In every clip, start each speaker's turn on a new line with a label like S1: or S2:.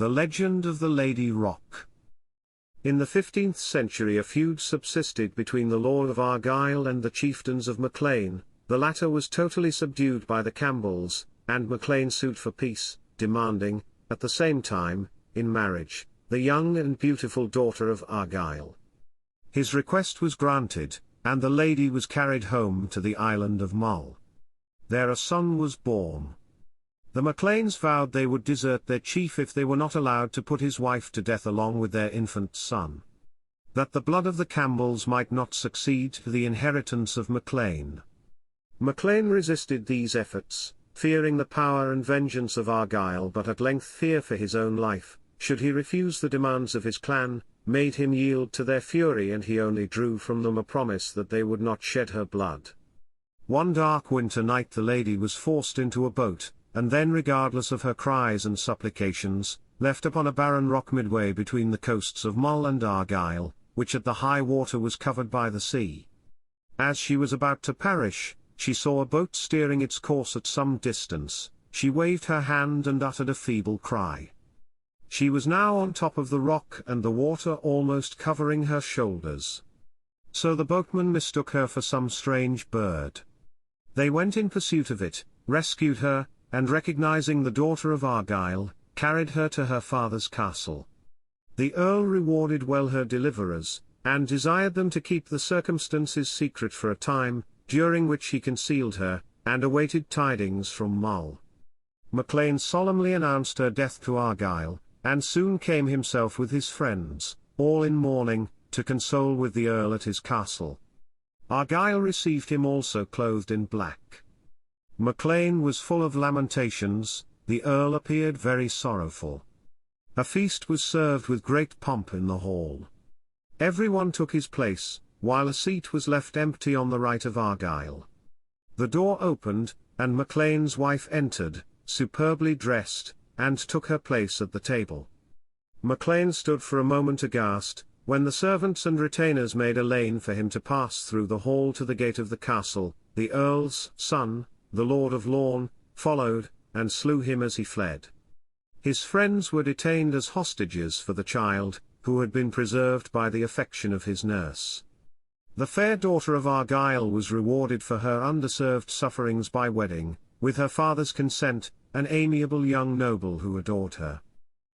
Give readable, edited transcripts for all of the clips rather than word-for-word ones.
S1: The Legend of the Lady Rock. In the 15th century a feud subsisted between the Lord of Argyll and the chieftains of Maclean. The latter was totally subdued by the Campbells, and Maclean sued for peace, demanding, at the same time, in marriage, the young and beautiful daughter of Argyll. His request was granted, and the lady was carried home to the Island of Mull. There a son was born. The Macleans vowed they would desert their chief if they were not allowed to put his wife to death along with their infant son. That the blood of the Campbells might not succeed to the inheritance of Maclean. Maclean resisted these efforts, fearing the power and vengeance of Argyll, but at length fear for his own life, should he refuse the demands of his clan, made him yield to their fury, and he only drew from them a promise that they would not shed her blood. One dark winter night the lady was forced into a boat, and then, regardless of her cries and supplications, left upon a barren rock midway between the coasts of Mull and Argyll, which at the high water was covered by the sea. As she was about to perish, she saw a boat steering its course at some distance. She waved her hand and uttered a feeble cry. She was now on top of the rock and the water almost covering her shoulders. So the boatman mistook her for some strange bird. They went in pursuit of it, rescued her, and recognizing the daughter of Argyll, carried her to her father's castle. The earl rewarded well her deliverers, and desired them to keep the circumstances secret for a time, during which he concealed her, and awaited tidings from Mull. Maclean solemnly announced her death to Argyll, and soon came himself with his friends, all in mourning, to console with the earl at his castle. Argyll received him also clothed in black. Maclean was full of lamentations, the earl appeared very sorrowful. A feast was served with great pomp in the hall. Everyone took his place, while a seat was left empty on the right of Argyll. The door opened, and Maclean's wife entered, superbly dressed, and took her place at the table. Maclean stood for a moment aghast, when the servants and retainers made a lane for him to pass through the hall to the gate of the castle. The earl's son, the Lord of Lorne, followed, and slew him as he fled. His friends were detained as hostages for the child, who had been preserved by the affection of his nurse. The fair daughter of Argyll was rewarded for her undeserved sufferings by wedding, with her father's consent, an amiable young noble who adored her.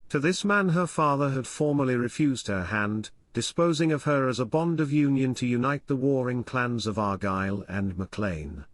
S1: To this man her father had formerly refused her hand, disposing of her as a bond of union to unite the warring clans of Argyll and Maclean.